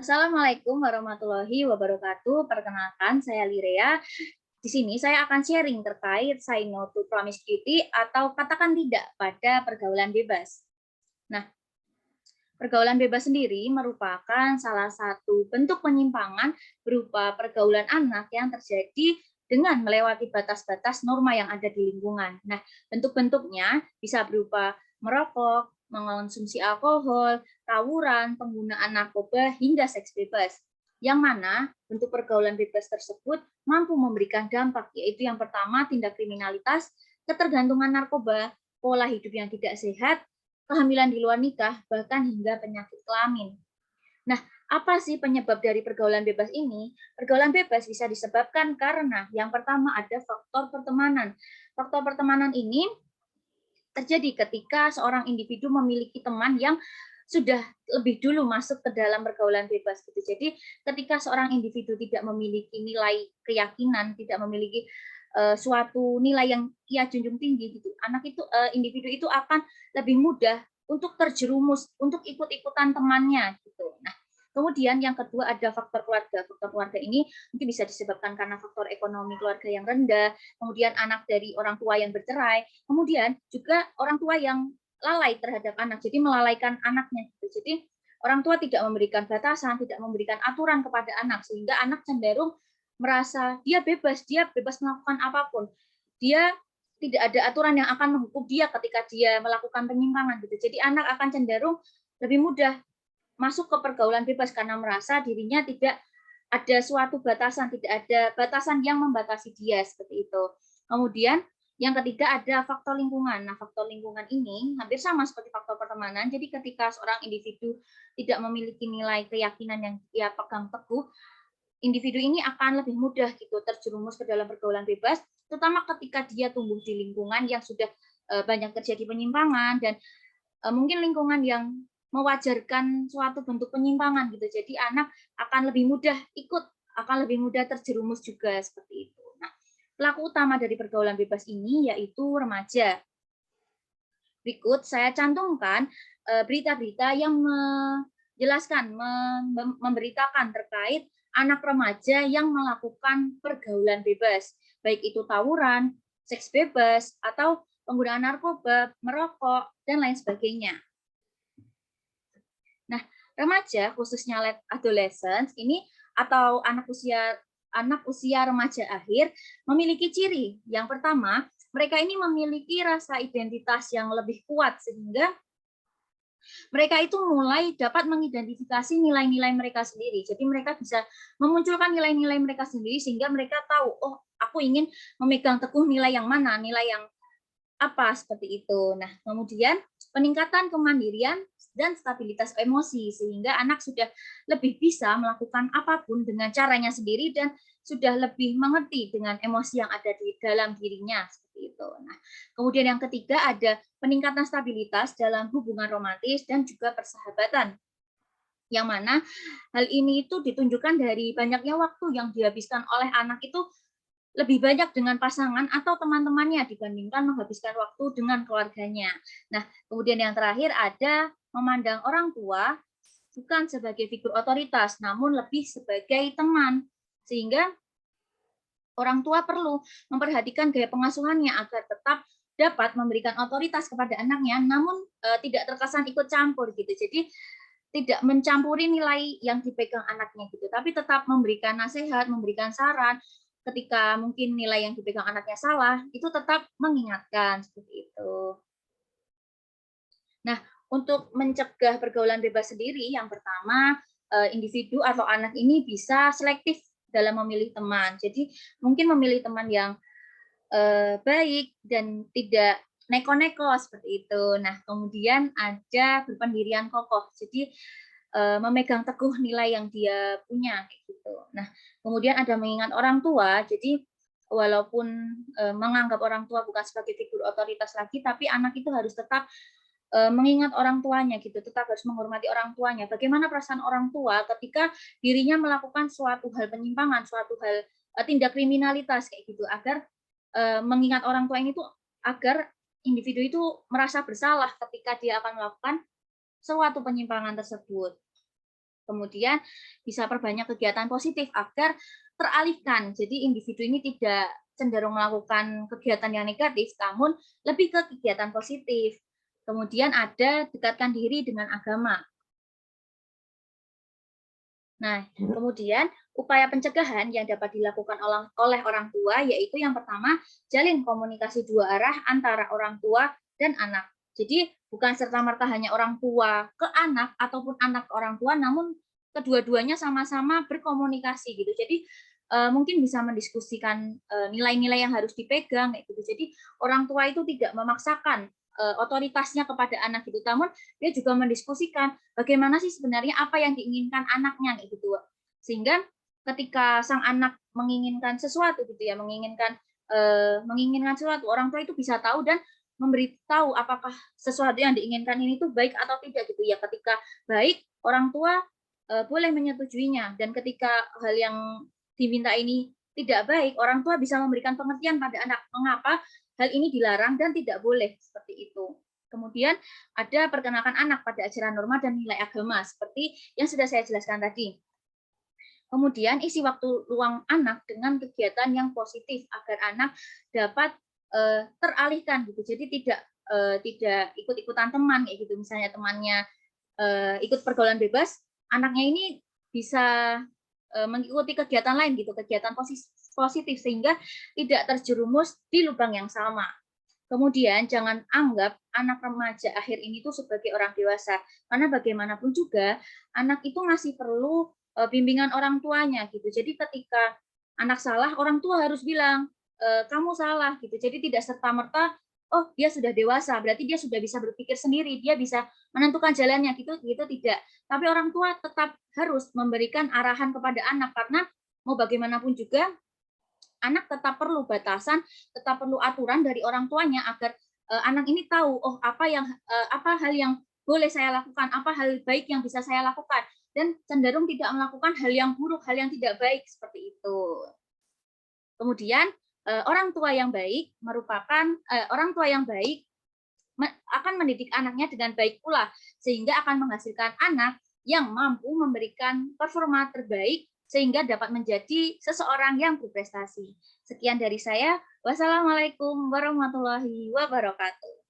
Assalamualaikum warahmatullahi wabarakatuh. Perkenalkan, saya Lirea. Di sini saya akan sharing terkait say no to promiscuity atau katakan tidak pada pergaulan bebas. Nah, pergaulan bebas sendiri merupakan salah satu bentuk penyimpangan berupa pergaulan anak yang terjadi dengan melewati batas-batas norma yang ada di lingkungan. Nah, bentuk-bentuknya bisa berupa merokok, mengonsumsi alkohol, tawuran, penggunaan narkoba, hingga seks bebas. Yang mana bentuk pergaulan bebas tersebut mampu memberikan dampak, yaitu yang pertama tindak kriminalitas, ketergantungan narkoba, pola hidup yang tidak sehat, kehamilan di luar nikah, bahkan hingga penyakit kelamin. Nah, apa sih penyebab dari pergaulan bebas ini? Pergaulan bebas bisa disebabkan karena yang pertama ada faktor pertemanan. Faktor pertemanan ini terjadi ketika seorang individu memiliki teman yang sudah lebih dulu masuk ke dalam pergaulan bebas gitu. Jadi ketika seorang individu tidak memiliki nilai keyakinan, tidak memiliki suatu nilai yang ia junjung tinggi gitu, anak itu individu itu akan lebih mudah untuk terjerumus, untuk ikut-ikutan temannya gitu. Nah, kemudian yang kedua ada faktor keluarga. Faktor keluarga ini mungkin bisa disebabkan karena faktor ekonomi keluarga yang rendah, kemudian anak dari orang tua yang bercerai, kemudian juga orang tua yang lalai terhadap anak, jadi melalaikan anaknya. Jadi orang tua tidak memberikan batasan, tidak memberikan aturan kepada anak, sehingga anak cenderung merasa dia bebas melakukan apapun. Dia tidak ada aturan yang akan menghukum dia ketika dia melakukan penyimpangan gitu. Jadi anak akan cenderung lebih mudah masuk ke pergaulan bebas karena merasa dirinya tidak ada suatu batasan, tidak ada batasan yang membatasi dia seperti itu. Kemudian yang ketiga ada faktor lingkungan. Nah, faktor lingkungan ini hampir sama seperti faktor pertemanan. Jadi ketika seorang individu tidak memiliki nilai keyakinan yang ia pegang teguh, individu ini akan lebih mudah gitu terjerumus ke dalam pergaulan bebas, terutama ketika dia tumbuh di lingkungan yang sudah banyak terjadi penyimpangan dan mungkin lingkungan yang mewajarkan suatu bentuk penyimpangan gitu. Jadi anak akan lebih mudah ikut, akan lebih mudah terjerumus juga seperti itu. Nah, pelaku utama dari pergaulan bebas ini yaitu remaja. Berikut saya cantumkan berita-berita yang menjelaskan, memberitakan terkait anak remaja yang melakukan pergaulan bebas, baik itu tawuran, seks bebas, atau penggunaan narkoba, merokok, dan lain sebagainya. Nah, remaja khususnya late adolescence ini atau anak usia remaja akhir memiliki ciri. Yang pertama, mereka ini memiliki rasa identitas yang lebih kuat sehingga mereka itu mulai dapat mengidentifikasi nilai-nilai mereka sendiri. Jadi mereka bisa memunculkan nilai-nilai mereka sendiri sehingga mereka tahu, oh, aku ingin memegang teguh nilai yang mana, nilai yang apa seperti itu. Nah, kemudian peningkatan kemandirian dan stabilitas emosi sehingga anak sudah lebih bisa melakukan apapun dengan caranya sendiri dan sudah lebih mengerti dengan emosi yang ada di dalam dirinya seperti itu. Nah, kemudian yang ketiga ada peningkatan stabilitas dalam hubungan romantis dan juga persahabatan. Yang mana hal ini itu ditunjukkan dari banyaknya waktu yang dihabiskan oleh anak itu lebih banyak dengan pasangan atau teman-temannya dibandingkan menghabiskan waktu dengan keluarganya. Nah, kemudian yang terakhir ada memandang orang tua bukan sebagai figur otoritas, namun lebih sebagai teman. Sehingga orang tua perlu memperhatikan gaya pengasuhannya agar tetap dapat memberikan otoritas kepada anaknya, namun tidak terkesan ikut campur gitu. Jadi tidak mencampuri nilai yang dipegang anaknya gitu, tapi tetap memberikan nasihat, memberikan saran. Ketika mungkin nilai yang dipegang anaknya salah, itu tetap mengingatkan seperti itu. Nah, untuk mencegah pergaulan bebas sendiri, yang pertama individu atau anak ini bisa selektif dalam memilih teman. Jadi mungkin memilih teman yang baik dan tidak neko-neko seperti itu. Nah, kemudian ada berpendirian kokoh. Jadi memegang teguh nilai yang dia punya kayak gitu. Nah, kemudian ada mengingat orang tua. Jadi walaupun menganggap orang tua bukan sebagai figur otoritas lagi, tapi anak itu harus tetap mengingat orang tuanya gitu, tetap harus menghormati orang tuanya. Bagaimana perasaan orang tua ketika dirinya melakukan suatu hal penyimpangan, suatu hal tindak kriminalitas kayak gitu, agar mengingat orang tua ini tuh agar individu itu merasa bersalah ketika dia akan melakukan suatu penyimpangan tersebut. Kemudian bisa perbanyak kegiatan positif agar teralihkan. Jadi individu ini tidak cenderung melakukan kegiatan yang negatif, namun lebih ke kegiatan positif. Kemudian ada dekatkan diri dengan agama. Nah, kemudian upaya pencegahan yang dapat dilakukan oleh orang tua yaitu yang pertama, jalin komunikasi dua arah antara orang tua dan anak. Jadi bukan serta-merta hanya orang tua ke anak ataupun anak ke orang tua, namun kedua-duanya sama-sama berkomunikasi gitu. Jadi mungkin bisa mendiskusikan nilai-nilai yang harus dipegang gitu. Jadi orang tua itu tidak memaksakan otoritasnya kepada anak gitu, namun dia juga mendiskusikan bagaimana sih sebenarnya apa yang diinginkan anaknya gitu. Sehingga ketika sang anak menginginkan sesuatu gitu ya, menginginkan sesuatu, orang tua itu bisa tahu dan memberitahu apakah sesuatu yang diinginkan ini tuh baik atau tidak gitu ya. Ketika baik, orang tua boleh menyetujuinya, dan ketika hal yang diminta ini tidak baik, orang tua bisa memberikan pengertian pada anak mengapa hal ini dilarang dan tidak boleh seperti itu. Kemudian ada perkenalkan anak pada ajaran norma dan nilai agama seperti yang sudah saya jelaskan tadi. Kemudian isi waktu luang anak dengan kegiatan yang positif agar anak dapat teralihkan gitu. Jadi tidak ikut-ikutan teman kayak gitu. Misalnya temannya ikut pergaulan bebas, anaknya ini bisa mengikuti kegiatan lain gitu, kegiatan positif sehingga tidak terjerumus di lubang yang sama. Kemudian jangan anggap anak remaja akhir ini tuh sebagai orang dewasa, karena bagaimanapun juga anak itu masih perlu bimbingan orang tuanya gitu. Jadi ketika anak salah, orang tua harus bilang kamu salah gitu. Jadi tidak serta merta oh dia sudah dewasa, berarti dia sudah bisa berpikir sendiri, dia bisa menentukan jalannya gitu tidak. Tapi orang tua tetap harus memberikan arahan kepada anak, karena mau bagaimanapun juga anak tetap perlu batasan, tetap perlu aturan dari orang tuanya agar anak ini tahu oh apa hal yang boleh saya lakukan, apa hal baik yang bisa saya lakukan, dan cenderung tidak melakukan hal yang buruk, hal yang tidak baik seperti itu. Kemudian orang tua yang baik akan mendidik anaknya dengan baik pula, sehingga akan menghasilkan anak yang mampu memberikan performa terbaik sehingga dapat menjadi seseorang yang berprestasi. Sekian dari saya. Wassalamualaikum warahmatullahi wabarakatuh.